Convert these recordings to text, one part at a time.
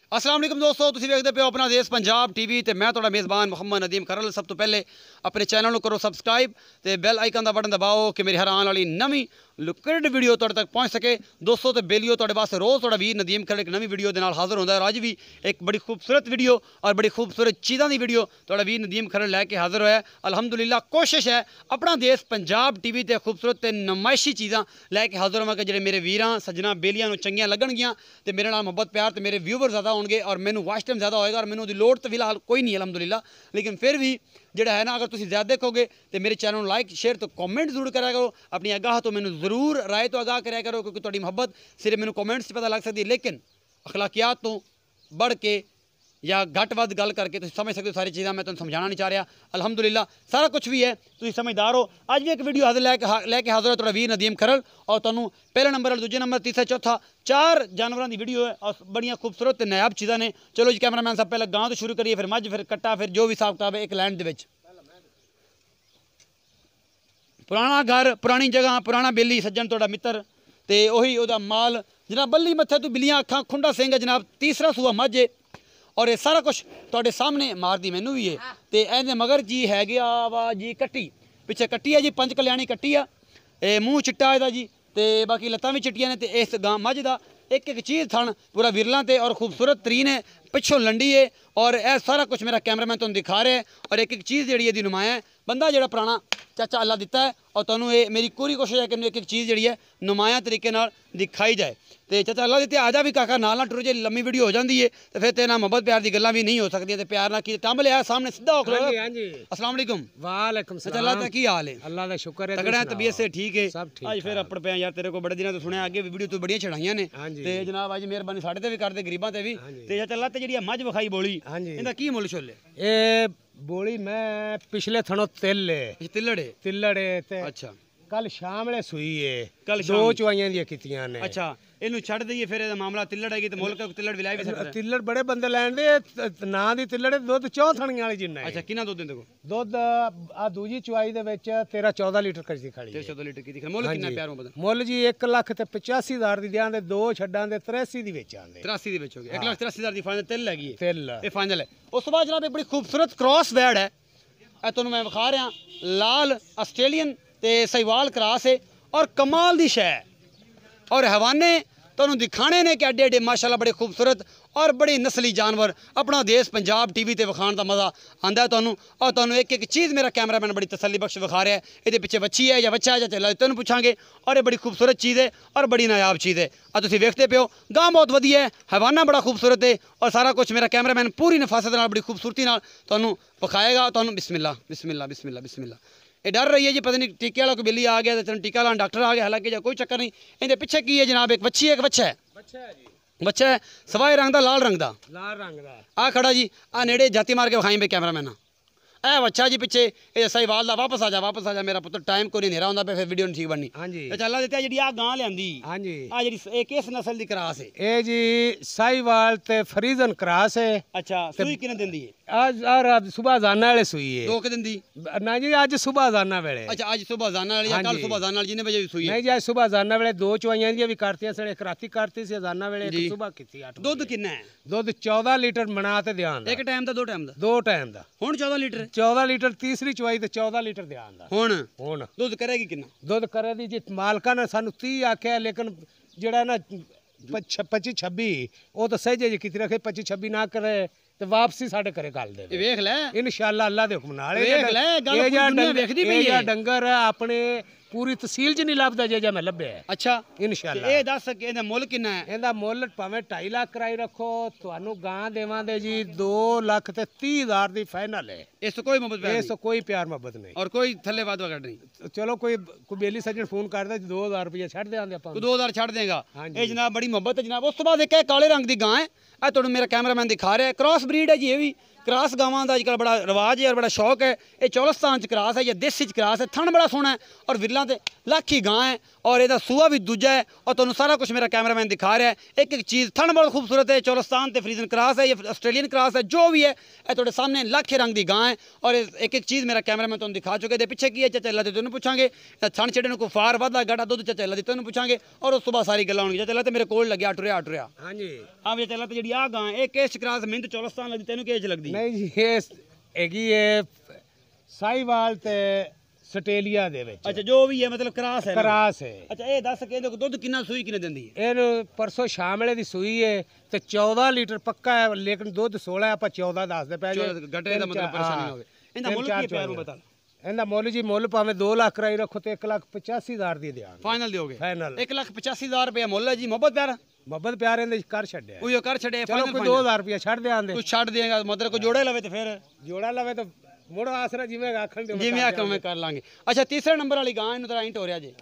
अस्सलाम वालेकुम दोस्तों, तुसीं वेखदे पे हो अपना देश पंजाब टीवी ते मैं तुहाडा मेज़बान मुहम्मद नदीम खरल। सब तो पहले अपने चैनल को करो सब्सक्राइब ते बैल आइकन का बटन दबाओ कि मेरी हर आने वाली नवी लुकड वीडियो तुहाडे तक पहुँच सके। दोस्तों तो बेलियो तुहाडे वास्ते रोज़ तुहाडा वीर नदीम खरल एक नवी वीडियो के नाल हाज़र होंदा है। अज भी एक बड़ी खूबसूरत वीडियो और बड़ी खूबसूरत चीज़ों की वीडियो तुहाडा वीर नदीम खरल लैके हाज़र होया। अलहमदुलिल्लाह कोशिश है अपना देश पंजाब टीवी ते खूबसूरत ते नमायशी चीज़ां लैके हाज़र होवां कि जिहड़े मेरे वीरां सज्जनां बेलियां नूं चंगियां लगणगियां ते मेरे नाल मुहब्बत प्यार ते मेरे व्यूवर ज़्यादा होणगे और मैनू वाच टाइम ज़्यादा होएगा और मैनू उहदी लोड़ तो फिलहाल कोई नहीं अलहमदुलिल्लाह। लेकिन फिर भी जिहड़ा है ना, अगर तुसीं ज़्यादा देखोगे तो मेरे चैनल लाइक शेयर तो कॉमेंट जरूर करा करो। अपनी आगाह तो मैनू जरूर राय तो आगाह कराया करो, क्योंकि तुहाडी मुहब्बत सिर्फ मैनू कॉमेंट्स से पता लग सकती है, लेकिन अखलाकियात तो बढ़ के या घट वध गल करके तुम समझ सकते हो सारी चीज़ां। मैं तुम समझाना नहीं चाह रहा। अलहमदुलिल्लाह सारा कुछ भी है, तुम समझदार हो। अज भी एक वीडियो हाजिर लैके हाजिर है तुहाडा वीर नदीम खरल और तुहानू पहले नंबर दूजे नंबर तीसरा चौथा 4 जानवरों की वीडियो है और बड़िया खूबसूरत नायाब चीज़ां ने। चलो जी कैमरामैन साहब पहले गांव तो शुरू करिए, फिर मझ, फिर कट्टा, फिर जो भी हिसाब किताब है एक लैंड दे विच। पुराना घर, पुरानी जगह, पुराना बेली सज्जन तुहाडा मित्र ते उही उहदा माल जनाब। बल्ली मत्थे तू बिल्लियां अखां, खुंडा सिंह है जनाब, तीसरा सूआ मझ है और ये सारा कुछ तुहाडे सामने मारदी मैनू भी है। तो इहदे मगर जी है गया वा जी कट्टी, पिछे कट्टी है जी, 5 कल्याणी कट्टी आ, मूँह चिट्टा इहदा जी, ते बाकी लत्तां भी चिट्टियां ने। ते इस गां मझ दा एक एक चीज़ थन पूरा विरला ते और खूबसूरत तरीन है, पिछों लंडी है और यह सारा कुछ मेरा कैमरामैन तुहानू दिखा रहा है। और एक एक चीज़ जिहड़ी इहदी नुमाया है, बंदा जिहड़ा पुराना चाचा अल्लाह दिता है और तुहानू ये मेरी पूरी कोशिश है कि एक एक चीज़ जिहड़ी है नुमाया तरीके नाल दिखाई जाए। तो चाचा अल्लाह दिते आजा भी काका नाल ना टुर, जे लम्मी वीडियो हो जाती है तो फिर तेना मुहब्बत प्यार की गल्लां भी नहीं हो सकती। प्यार ना की टंब लिया सामने सीधा हो खलो। अस्सलाम वालेकुम। वालेकुम सलाम। अल्लाह दा की हाल है? अल्लाह दा शुक्र है, तगड़ा है, तबीयत से ठीक है? सब ठीक। आज फिर अपड़ पे यार, तेरे को बड़े दिनों तो सुने आगे वीडियो तो बड़ियां चढ़ाइयां ने ते जनाब आज मेहरबानी साडे ते भी कर दे गरीबां ते भी। ते चाचा अल्लाह ते जेहड़ी मझ विखाई बोली इंदा की मुल छोले? ए बोली मैं पिछले थणो तिल्लड़े ते अच्छा कल शामले सुई है, कल दो चुआइयां दी कीतियां ने। अच्छा इनू छड़ दईए फिर ਇਹਦਾ ਮਾਮਲਾ ਤਿੱਲੜ ਹੈਗੀ ਤੇ ਮੁਲਕ ਤਿੱਲੜ ਵਿਲਾਈ ਵੀ ਸਕਦਾ। तिल्लड़ बड़े बंदे लैन दे ना दी तिल्लड़ दुध 4 थणियां वाली जिन्ना है। अच्छा कितना दुध ਦਿੰਦੇ ਕੋ? दुध आ दूजी चुआई दे विच 13-14 लीटर करी खड़ी है। 14 ਲੀਟਰ ਕੀ ਦਿਖ ਮੁੱਲ ਕਿੰਨਾ ਪਿਆਰ ਮੁਹੱਬਤ? ਮੁੱਲ ਜੀ 1,85,000 ਦੀ ਦਿਆਂ ਦੇ, 2 ਛੱਡਾਂ ਦੇ 83 ਦੀ ਵੇਚਾਂਗੇ। 83 ਦੇ ਵਿੱਚ ਹੋ ਗਿਆ। 1,83,000 ਦੀ ਫਾਈਨਲ ਤਿੱਲ ਹੈਗੀ ਹੈ। ਤਿੱਲ ਇਹ ਫਾਈਨਲ ਹੈ। ਉਸ ਤੋਂ ਬਾਅਦ ਜਨਾਬ ਇੱਕ ਬੜੀ ਖੂਬਸੂਰਤ ਕ੍ਰਾਸ ਬੈਡ ਹੈ, ਇਹ ਤੁਹਾਨੂੰ ਮੈਂ ਵਿਖਾ ਰਿਹਾ। ਲਾਲ ਆਸਟ੍ਰੇਲੀਅਨ ਤੇ ਸਹੀਵਾਲ ਕ੍ਰਾਸ है और कमाल दी शै और हवाने तुहानू दिखाने ने कि एडे एडे माशाल्लाह बड़े खूबसूरत और बड़े नस्ली जानवर अपना देश पंजाब टीवी ते विखाण का मज़ा आंदा है तुहानू। और तुहानू एक एक चीज़ मेरा कैमरामैन बड़ी तसल्ली बख्श विखा रहा है। ये पिछे बच्ची है या बच्चा है या चला तेन पूछांगे। और ये बड़ी खूबसूरत चीज़ है और बड़ी नायाब चीज़ है। और तुसीं वेखते पे हो गांव बहुत वधिया है, हवाना बड़ा खूबसूरत है और सारा कुछ मेरा कैमरामैन पूरी नफासत नाल बड़ी खूबसूरती नाल तुहानू विखाएगा। तुहानू बिस्मिल्लाह बिस्मिल्लाह बिस्मिल्लाह बिस्मिल्लाह। ये डर रही है जी पता नहीं टीके वाला कोई बिल्ली आ गया तो टीका वाला डॉक्टर आ गया, हालांकि कोई चक्कर नहीं। इनके पिछे की है जनाब? एक बच्ची है, एक बच्चा है। बच्चा है सवाए रंग का, लाल रंग का, आ खड़ा जी। आ नेड़े जाती मार के विखाई पे कैमरामैन। ए बच्चा जी पिछे ये सहीवाल दा। वापस आ जा मेरा पुत्र, टाइम को नहीं नेरा होंदा पे फिर वीडियो नहीं ठीक बननी। अच्छा अल्लाह दित्ता जेहड़ी आ गां लियांदी आ जेहड़ी ए किस नस्ल दी क्रास है? ए जी सहीवाल ते फरीजन क्रास है। अच्छा सूई किने दिंदी है? आज सुबह जाना वाले सुई है। 2 के दिंदी ना जी, आज सुबह जाना वेले। अच्छा आज सुबह जाना वाली या कल सुबह जाना वाली जिन्ने बजे सुई है? नहीं जी आज सुबह जाना वेले 2 चुआइयां दी भी करतियां सड़े, एक राती करती सी जाना वेले, एक सुबह कीती 8। दुध कितना है? दुध 14 लीटर मना ते ध्यान। एक टाइम दा 2 टाइम दा? 2 टाइम दा। हुण 14 लीटर? 14 लीटर तीसरी चुआई ते 14 लीटर ध्यान दा। हुण दुध करेगी कितना? दुध करे दी जी मालका ने सानू 30 आख्या, लेकिन जेड़ा ना 25-26 वो तो सहजे जी कीती रखे, 25-26 ना करे ते वापसी साडे घरे गल दे। वेख ले इंशाअल्लाह अल्लाह दे हुक्म नाल। वेख ले गल दुनिया वेखदी पई है। डंगर अपने पूरी तहसील च नहीं लभदा जे मैं लभे। अच्छा इंशाअल्लाह। ए दस के इहदा मुੱਲ कितना है? ਇਹਦਾ ਮੁੱਲ ਭਾਵੇਂ 2.5 ਲੱਖ ਕਰਾਈ ਰੱਖੋ, ਤੁਹਾਨੂੰ ਗਾਂ ਦੇਵਾਂਗੇ ਜੀ 2,30,000 ਦੀ ਫਾਈਨਲ ਹੈ। ਇਸ ਤੋਂ ਕੋਈ ਮੁਹੱਬਤ ਇਸ ਤੋਂ ਕੋਈ ਪਿਆਰ ਮੁਹੱਬਤ ਨਹੀਂ और कोई थल्ले वाद वगैरह नहीं। ਚਲੋ ਕੋਈ ਬੇਲੀ ਸੱਜਣ ਫੋਨ ਕਰਦਾ 2,000 ਰੁਪਏ ਛੱਡ ਦੇਾਂਗੇ ਆਪਾਂ। तू 2,000 ਛੱਡ देगा? ये जनाब बड़ी मुहब्बत है जनाब। उस तो बाद एक काले रंग की गां है, ਇਹ ਤੁਹਾਨੂੰ मेरा कैमरामैन दिखा रहा है। क्रॉस ब्रीड है जी, ये भी क्रास गावां का अजकल बड़ा रिवाज है और बड़ा शौक है। ये चौलस्तान च क्रास है या देसी च क्रास है। थन बड़ा सोहना है और विरलां ते लाखी गां है और ਇਹਦਾ ਸੂਆ ਵੀ ਦੂਜਾ ਹੈ और ਤੁਹਾਨੂੰ ਸਾਰਾ ਕੁਝ ਮੇਰਾ कैमरामैन दिखा रहा है। एक एक चीज़ थन बहुत खूबसूरत है, चोलस्तान ते फ्रीजन क्रॉस है, ये ऑस्ट्रेलियन क्रॉस है, जो भी है ये ਤੁਹਾਡੇ सामने लाखे रंग की गां है। और एक एक चीज़ मेरा कैमरामैन ਤੁਹਾਨੂੰ दिखा चुके। पिछे की है चाचा अल्लाह तेन पूछांगे, थन छेड़े को फार वादा गाढ़ा दुध चाचा अल्लाह तेन पूछांगे और उस सुबह सारी गल्लां होणगियां। चाचा अल्लाह ते मेरे कोल लग्या टुरिया हाँ जी। हाँ चाचा अल्लाह ते जिहड़ी आ गां ਇਹ ਕਿਸ ਕ੍ਰਾਸ ਮਿੰਦ ਚੋਲਸਤਾਨ लगदी तेन ਕਿਹ लगदी? नहीं जी, ये हैगी है साहिवाल ते ਸਟੇਲੀਆ ਦੇ ਵਿੱਚ। अच्छा जो भी है मतलब क्रास है ना? ਕਰਾਸ ਹੈ। अच्छा ये दस के दुध कितना सूई किने दिंदी है? ਇਹਨੂੰ ਪਰਸੋਂ ਸ਼ਾਮ ਵੇਲੇ ਦੀ ਸੂਈ ਹੈ ਤੇ 14 ਲੀਟਰ ਪੱਕਾ ਹੈ, ਲੇਕਿਨ ਦੁੱਧ 16 ਆਪਾਂ 14 ਦੱਸਦੇ ਪਏ ਜੇ। घटे ਦਾ मतलब परेशानी ना होवे। ਇਹਦਾ ਮੁੱਲ ਕੀ ਪਿਆਰ ਨੂੰ ਬਤਾ। ਇਹਦਾ ਮੁੱਲ ਜੀ ਮੁੱਲ ਭਾਵੇਂ 2 ਲੱਖ ਰਾਈ ਰੱਖੋ ਤੇ 1,85,000 ਦੀ ਦਿਆਂਗੇ। ਫਾਈਨਲ ਦਿਓਗੇ? ਫਾਈਨਲ 1,85,000 ਰੁਪਏ ਮੁੱਲ ਹੈ ਜੀ। ਮੁਹੱਬਤ ਪਿਆਰ ਮੁਹੱਬਤ ਪਿਆਰ ਇਹਦੇ ਕਰ ਛੱਡਿਆ। ਉਹ ਕਰ ਛੱਡੇ ਚਲੋ ਕੋਈ 2,000 ਰੁਪਏ ਛੱਡ ਦਿਆਂਗੇ। ਤੂੰ ਛੱਡ ਦੇਗਾ ਮਤਲਬ ਕੋ ਜੋੜੇ ਲਵੇ ਤੇ ਫਿਰ ਜੋੜਾ ਲਵੇ ਤਾਂ ਮੁੜ ਆਸਰਾ ਜਿਵੇਂ ਆਖਣ ਦੇ ਜਿਵੇਂ ਆਖਾਂ ਮੈਂ ਕਰ ਲਾਂਗੇ। ਅੱਛਾ ਤੀਸਰੇ ਨੰਬਰ ਵਾਲੀ ਗਾਂ ਇਹਨੂੰ ਤੇਰਾ ਇੰਟ ਹੋ ਰਿਹਾ ਜੀ।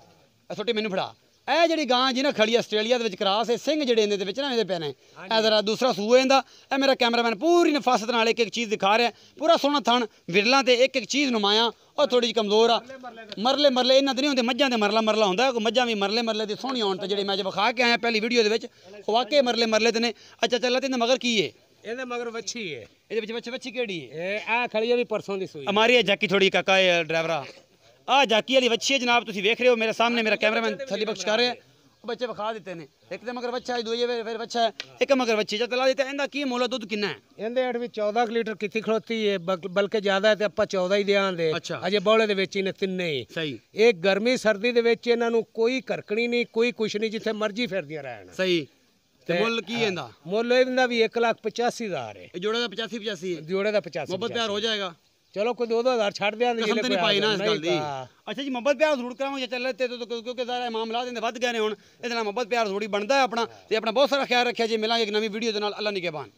ਛੋਟੀ ਮੈਨੂੰ ਫੜਾ। ਇਹ ਜਿਹੜੀ ਗਾਂ ਜੀ ਨਾ ਖੜੀ ਆਸਟ੍ਰੇਲੀਆ ਦੇ ਵਿੱਚ ਕਰਾਸ ਹੈ, ਸਿੰਘ ਜਿਹੜੇ ਇਹਦੇ ਵਿੱਚ ਨਾ ਇਹਦੇ ਪਏ ਨੇ। ਇਹ ਜ਼ਰਾ ਦੂਸਰਾ ਸੂਏ ਇਹਦਾ। ਇਹ ਮੇਰਾ ਕੈਮਰਾਮੈਨ ਪੂਰੀ ਨਫਾਸਤ ਨਾਲ ਇੱਕ ਇੱਕ ਚੀਜ਼ ਦਿਖਾ ਰਿਹਾ। ਪੂਰਾ ਸੋਹਣਾ ਥਣ ਵਿਰਲਾਂ ਤੇ ਇੱਕ ਇੱਕ ਚੀਜ਼ ਨੁਮਾਇਆ और थोड़ी जी कमज़ोर आ। मरले मरले इन्ना तो नहीं होंगे, मझां दे मरला मरला होंदा। कोई मझां भी मरले मरले दी सोहनी होण ते जेह्ड़ी मैं विखा के आया पहली वीडियो दे विच वाकई मरले मरले ते ने। अच्छा चल ते मगर की है? ਇਹਦੇ ਮਗਰ ਵੱਛੀ ਹੈ। ਇਹਦੇ ਵਿੱਚ ਵੱਛੀ ਕਿਹੜੀ ਹੈ? ਇਹ ਆ ਖੜੀ ਹੈ ਵੀ ਪਰਸੋਂ ਦੀ ਸੂਈ। हमारी है जाकी थोड़ी काका है ड्राइवरा। आ जाकी वाली ਵੱਛੀ है जनाब, तुसीं वेख रहे हो मेरे सामने। मेरा कैमरामैन थली बख्श कर रहा है। बच्चे विखा दिते ने। एक तो मगर बच्चा है, दूई फिर बच्चा है, एक मगर बच्ची जब तला देता है। इनका की मुੱਲ दुध कितना है? ਇਹਦੇ ਹੇਠ ਵੀ 14 ਲੀਟਰ ਕੀਤੀ ਖਲੋਤੀ ਹੈ, ਬਲਕਿ ਜ਼ਿਆਦਾ ਹੈ ਤੇ ਆਪਾਂ 14 ਹੀ ਦਿਆਂਗੇ। ਅੱਛਾ। ਅਜੇ ਬੌਲੇ ਦੇ ਵਿੱਚ ਹੀ ਨੇ ਤਿੰਨੇ ਹੀ। सही ਇਹ ਗਰਮੀ ਸਰਦੀ ਦੇ ਵਿੱਚ ਇਹਨਾਂ ਨੂੰ ਕੋਈ ਘਰਕਣੀ ਨਹੀਂ, ਕੋਈ ਕੁਛ ਨਹੀਂ, ਜਿੱਥੇ ਮਰਜ਼ੀ ਫਿਰਦੀਆਂ ਰਹਿਣ। सही ਤੇ ਮੁੱਲ ਕੀ ਹੈ ਇਹਦਾ? ਮੁੱਲ ਇਹਦਾ ਵੀ 1,85,000 ਹੈ। ਇਹ ਜੋੜੇ ਦਾ 85 ਹੈ। ਜੋੜੇ ਦਾ 85। ਮੁਹੱਬਤ ਪਿਆਰ ਹੋ ਜਾਏਗਾ। ਚਲੋ ਕੋਈ 2,000 ਛੱਡ ਦਿਆਂਗੇ। ਕਸਮ ਤੇ ਨਹੀਂ ਪਾਈ ਨਾ ਇਸ ਗੱਲ ਦੀ। ਅੱਛਾ ਜੀ ਮੁਹੱਬਤ ਪਿਆਰ ਜ਼ਰੂਰ ਕਰਾਂਗੇ ਚੱਲ ਤੇ ਕਿਉਂਕਿ ਸਾਰਾ ਮਾਮਲਾਤ ਇਹਦੇ ਵੱਧ ਗਏ ਨੇ ਹੁਣ। ਇਹਦੇ ਨਾਲ ਮੁਹੱਬਤ ਪਿਆਰ ਥੋੜੀ ਬਣਦਾ ਹੈ ਆਪਣਾ। ਤੇ ਆਪਣਾ ਬਹੁਤ ਸਾਰਾ ਖਿਆਲ ਰੱਖਿਆ ਜੀ। ਮਿਲਾਂਗੇ ਇੱਕ ਨਵੀਂ ਵੀਡੀਓ ਦੇ ਨਾਲ। ਅੱਲਾ ਨਿਗਹਿਬਾਨ।